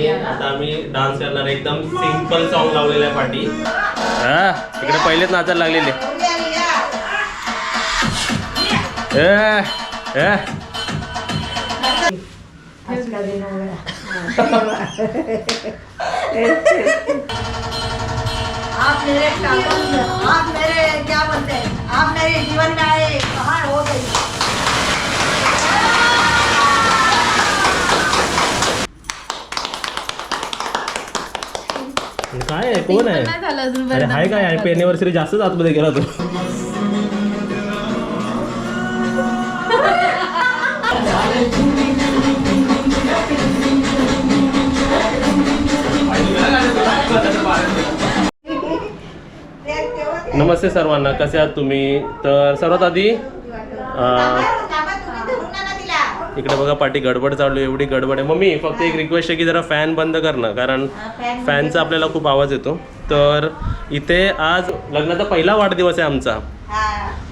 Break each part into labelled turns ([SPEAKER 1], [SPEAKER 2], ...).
[SPEAKER 1] आता आम्ही डान्स करणार. एकदम सिंपल सॉन्ग लावलेलं आहे पाठी. इकडे पहिलेच नाचायला लागलेले.
[SPEAKER 2] आप मेरे क्या बोलते हैं, आप मेरे जीवन में आए, कहाँ हो गई.
[SPEAKER 1] काय आहे, कोण आहे? अरे हाय काय, हॅपी अॅनिव्हर्सरी जास्तच आतमध्ये गेला तो. नमस्ते सर्वांना, कसे आहात तुम्ही? तर सर्वात आधी इकडे बघा पाठी गडबड चालू, एवढी गडबड आहे. मम्मी फक्त एक रिक्वेस्ट आहे की जरा फॅन बंद कर ना, कारण फॅनचा आपल्याला खूप आवाज येतो. तर इथे आज लग्नाचा पहिला वाढदिवस आहे आमचा.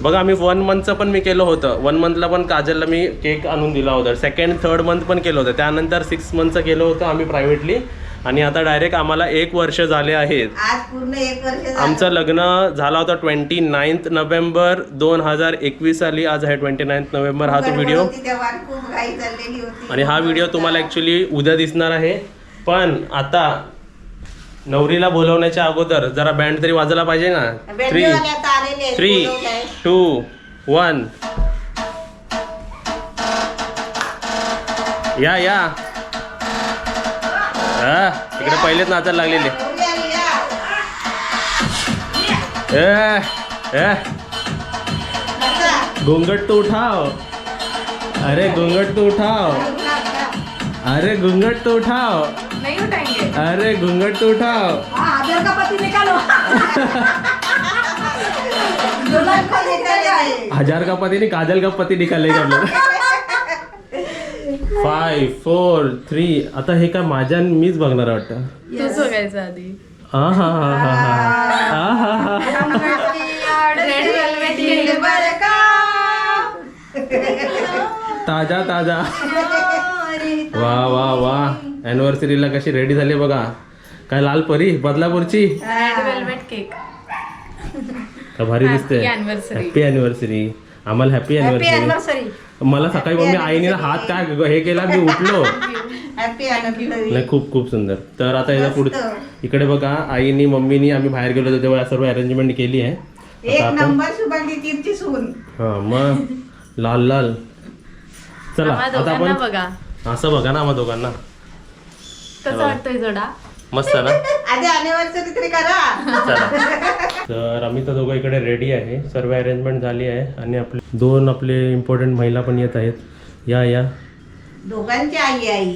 [SPEAKER 1] बघा आम्ही 1 मंथचं पण मी केलं होतं. 1 मंथला पण काजलला मी केक आणून दिला होता. 2nd 3rd मंथ पण केलं होतं. त्यानंतर 6 मंथचं केलं होतं आम्ही प्रायव्हेटली. आणि आता डायरेक्ट आम्हाला 1 वर्ष झाले आहेत.
[SPEAKER 2] आज पूर्ण 1 वर्ष
[SPEAKER 1] आमचं लग्न झाला होता 29 नोव्हेंबर 2021 साली. आज आहे 29 नोव्हेंबर हा तो व्हिडिओ. आणि हा व्हिडिओ तुम्हाला ॲक्च्युली उद्या दिसणार आहे. पण आता नवरीला बोलवण्याच्या अगोदर जरा बँड तरी वाजवला पाहिजे ना. 3, 2, 1 या इकडे पहिलेच नाचायला लागलेले. घुंगट तो उठाव. अरे घुंगट तो उठाव. अरे घुंगट तो उठाव.
[SPEAKER 2] नहीं उठाएंगे.
[SPEAKER 1] अरे घुंगट तो उठाव.
[SPEAKER 2] आदर का पति निकालो. दुल्हन को निकाले.
[SPEAKER 1] 1000 का पति नहीं, काजल का पति निकालेगा हम लोग. 5, 4, 3. आता हे काय माझ्या मीच बघणार वाटतं.
[SPEAKER 3] तूच बघायचं आधी.
[SPEAKER 1] हा.
[SPEAKER 2] रेड वेलवेट केक बरका.
[SPEAKER 1] ताजा वा अॅनिव्हर्सरीला कशी रेडी झाली बघा. काय लाल परी बदलापूरची.
[SPEAKER 3] Red velvet cake.
[SPEAKER 1] का भारी दिसते. Happy anniversary. आम्हाला हॅपी अॅनिव्हर्सरी. मला सकाळी मम्मी आईने हात काय हे केला, मी उठलो. नाही खूप सुंदर. तर आता याचा पुढे इकडे बघा आईनी मम्मीनी आम्ही बाहेर गेलो होतो तेव्हा सर्व अरेंजमेंट केली आहे.
[SPEAKER 2] एक नंबर शुभांगी सून.
[SPEAKER 1] हा मग लाल. चला आता आपण
[SPEAKER 3] बघा
[SPEAKER 1] असं बघा ना आम्हा दोघांना
[SPEAKER 3] कसं वाटतोय जोडा.
[SPEAKER 1] मस्त ना.
[SPEAKER 2] आधी अॅनिव्हर्सरी तरी करा.
[SPEAKER 1] तर आम्ही तर दोघं इकडे रेडी आहे. सर्व अरेंजमेंट झाली आहे. आणि आपले 2 आपले इम्पॉर्टंट महिला पण येत आहेत. या
[SPEAKER 2] दोघांची आई.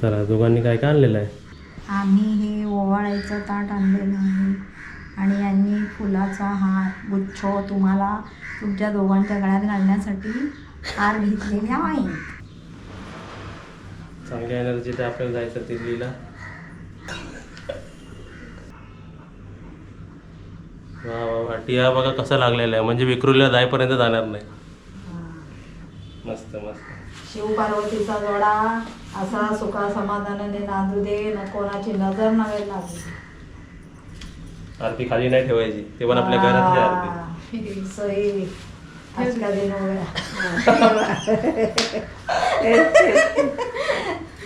[SPEAKER 1] चला दोघांनी काय आणलेलं आहे.
[SPEAKER 4] आम्ही हे ओवाळायचं ताट आणलेलं आहे आणि यांनी फुलाचा हार गुच्छ तुम्हाला तुमच्या दोघांच्या गळ्यात घालण्यासाठी हार घेतलेले आहे.
[SPEAKER 1] चांगल्या एनर्जी ते आपल्याला जायचं दिल्लीला. वा टिया बघा कसं लागलेलं आहे, म्हणजे विक्रोलीला जाईपर्यंत जाणार नाही. मस्त
[SPEAKER 4] शिव पार्वतीचा जोडा असा सुखा समाधानाने नांदू दे, न कोणाची नजर नव्हे लागू.
[SPEAKER 1] आरती खाली नाही ठेवायची, ते पण आपल्या घरातली आरती.
[SPEAKER 4] सई आज का दिन हो गया.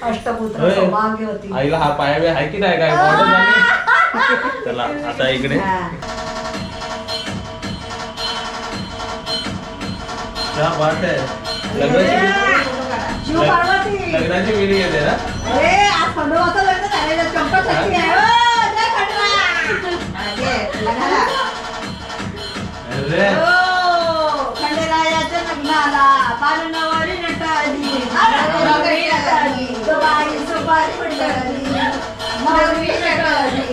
[SPEAKER 4] अष्टपुत्र सौभाग्यवती.
[SPEAKER 1] आईला हा पाया बी आहे की नाही काय मॉडल झाली. चला आता इकडे क्या बात है.
[SPEAKER 2] शिव पार्वती.
[SPEAKER 1] लग्नाची मिली येते ना.
[SPEAKER 2] आज खंडोबाचं लग्न झालेलं. चंपा खंडेरायाच्या लग्नाला पारणवारी नटाली. बाई सुपारी फुटली. नवरी नटाली.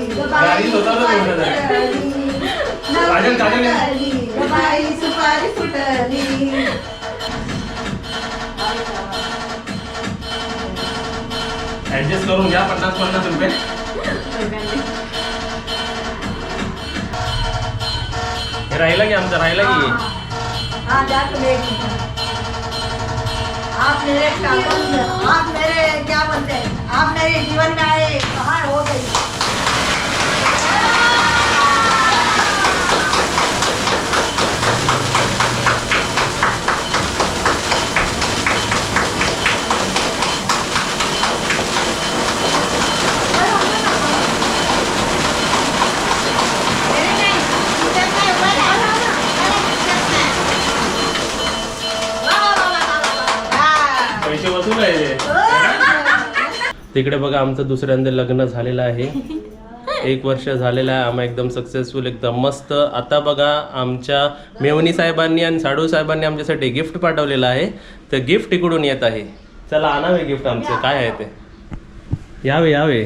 [SPEAKER 2] बाई सुपारी फुटली.
[SPEAKER 1] ऍडजस्ट करून घ्या 50 रुपये. हे राहिला की आमचं राहिला की.
[SPEAKER 2] हाँ जा तुम्हें आप आप मेरे आप मेरे क्या बोलते हैं, आप मेरे जीवन में आए कहाँ हो गई।
[SPEAKER 1] पैसे वसूल आहे तिकडे बघा आमचं दुसऱ्यांदा लग्न झालेलं आहे 1 वर्ष झालेलं आहे. आम्हा एकदम सक्सेसफुल एकदम मस्त. आता बघा आमच्या मेवणी साहेबांनी आणि साडू साहेबांनी आमच्यासाठी गिफ्ट पाठवलेलं आहे. तर गिफ्ट इकडून येत आहे. चला आणावे गिफ्ट आमचं काय आहे ते. यावे यावे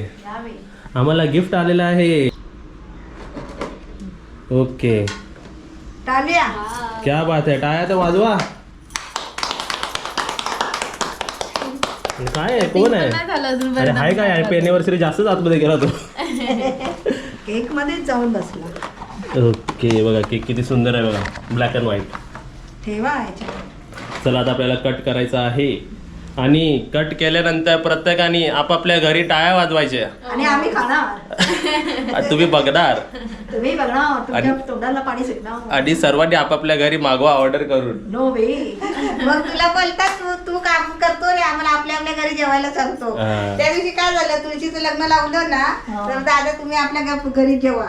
[SPEAKER 1] आम्हाला गिफ्ट आलेलं आहे. ओके
[SPEAKER 2] टालिया
[SPEAKER 1] क्या बात आहे. टाळ्या तर वाजवा. काय आहे कोण आहे
[SPEAKER 3] नाही झालं अजून
[SPEAKER 1] अरे हाय काय हॅपी अॅनिव्हर्सरी जास्तच आतमध्ये गेला तो.
[SPEAKER 2] केक मध्येच जाऊन बसला.
[SPEAKER 1] ओके बघा केक किती सुंदर आहे बघा ब्लॅक अँड व्हाईट.
[SPEAKER 2] ठेवा याच्यावर.
[SPEAKER 1] चला आता आपल्याला कट करायचं आहे आणि कट केल्यानंतर प्रत्येकाने आपापल्या घरी टाळ्या वाजवायच्या.
[SPEAKER 2] आणि आम्ही खाणार,
[SPEAKER 1] तुम्ही बघणार
[SPEAKER 2] तुम्ही बघणार, तुमच्या तोंडाला पाणी सुटणार.
[SPEAKER 1] आणि सर्वांनी आपापल्या घरी मागवा ऑर्डर करून.
[SPEAKER 2] नो वे. मग तुला बोलतात तू काम करतो रे, आम्हाला आपल्या आपल्या घरी जेवायला सांगतो.
[SPEAKER 1] हा.
[SPEAKER 2] त्या दिवशी काय झालं, तुळशीचं लग्न लावलं ना, तर दादा तुम्ही आपल्या घरी जेवा.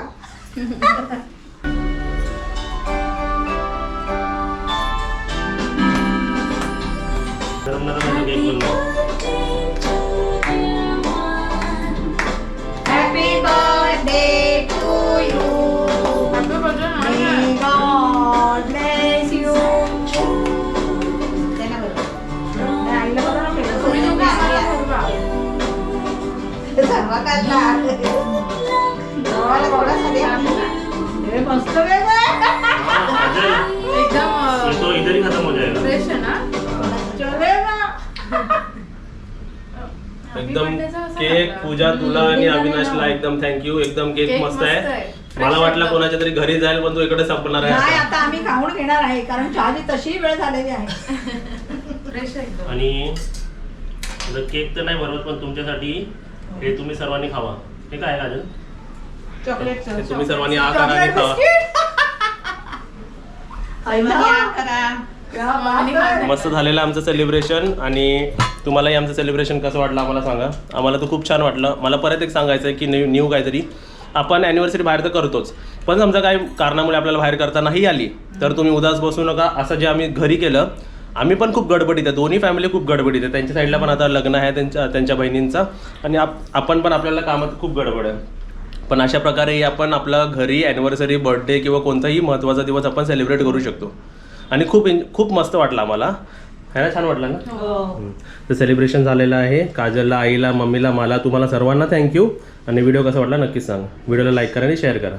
[SPEAKER 2] Happy birthday to you. May God bless you. त्यांना बघा. त्या आईला बघा ना, फेकत होती ना, आईला. सर्व काढला. देवाला थोडासा दे. हे मस्त वेगळं आहे.
[SPEAKER 3] एकदम फ्रेश आहे ना.
[SPEAKER 1] एकदम केक पूजा तुला आणि अविनाशला एकदम थँक्यू. एकदम केक मस्त आहे. मला वाटलं कोणाच्या तरी घरी जाईल पण तू इकडे संपणार
[SPEAKER 2] नाही,
[SPEAKER 1] आहे.
[SPEAKER 2] आता आम्ही खाऊन घेणार आहे कारण चहाची तशी वेळ झालेली आहे.
[SPEAKER 3] फ्रेश आहे एकदम.
[SPEAKER 1] आणि केक तर नाही बनवत पण तुमच्यासाठी हे तुम्ही सर्वांनी खावा. हे काय आहे काजल?
[SPEAKER 2] चॉकलेट
[SPEAKER 1] हे तुम्ही सर्वांनी आ करा आणि खावा. मस्त झालेलं आमचं सेलिब्रेशन. आणि तुम्हालाही आमचं सेलिब्रेशन कसं वाटलं आम्हाला सांगा. आम्हाला तर खूप छान वाटलं. मला परत एक सांगायचं आहे की न्यू काहीतरी आपण ॲनिव्हर्सरी बाहेर तर करतोच पण समजा काही कारणामुळे आपल्याला बाहेर करता नाही आली तर तुम्ही उदास बसू नका. असं जे आम्ही घरी केलं आम्ही पण खूप गडबडीत आहे. दोन्ही फॅमिली खूप गडबडीत आहे. त्यांच्या साईडला पण आता लग्न आहे त्यांच्या बहिणींचं आणि आपण पण आपल्याला कामात खूप गडबड आहे. पण अशा प्रकारे आपण आपला घरी ॲनिव्हर्सरी बर्थडे किंवा कोणताही महत्त्वाचा दिवस आपण सेलिब्रेट करू शकतो. आणि खूप मस्त वाटलं आम्हाला है ना. छान वाटलं ना. तर सेलिब्रेशन झालेलं आहे. काजलला आईला मम्मीला मला तुम्हाला सर्वांना थँक्यू. आणि व्हिडिओ कसा वाटला नक्कीच सांगा. व्हिडिओला लाईक करा आणि शेअर करा.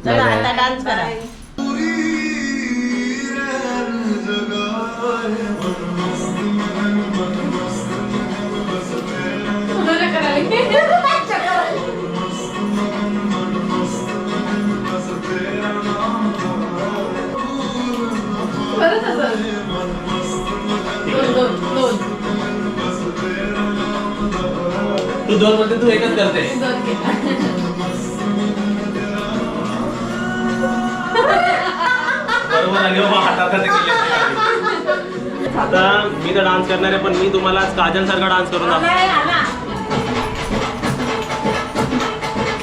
[SPEAKER 2] चला आता डान्स करा.
[SPEAKER 3] परत असं. दोन.
[SPEAKER 1] तू 2 मध्ये तू एकच करते.
[SPEAKER 3] दोन केला.
[SPEAKER 1] बरोबर आहे बाबा. हातात केले. आता मी तर डान्स करणार आहे पण मी तुम्हाला काजल सारखा डान्स करून दाखवतो.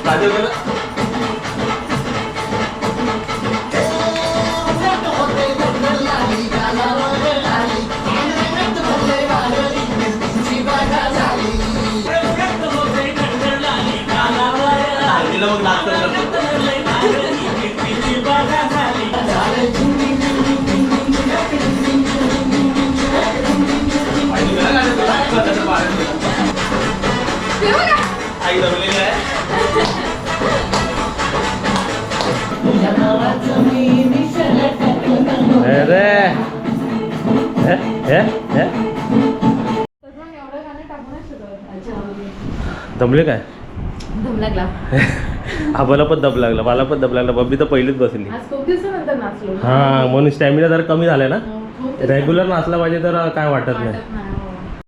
[SPEAKER 1] काजल करा. मग डान्स करतो. आई जमलेली आहे. अरे दमले काय
[SPEAKER 3] दम लागला.
[SPEAKER 1] आम्हाला पण दम लागला. मला पण दम लागला. बब्बी तर पहिलीच बसली.
[SPEAKER 3] आज खूप दिवसानंतर नाचलो.
[SPEAKER 1] हा म्हणून स्टॅमिना जरा कमी झालाय ना.
[SPEAKER 3] खूप
[SPEAKER 1] रेग्युलर नाचला पाहिजे तर काय वाटत नाही.
[SPEAKER 3] वाटत नाही, हो.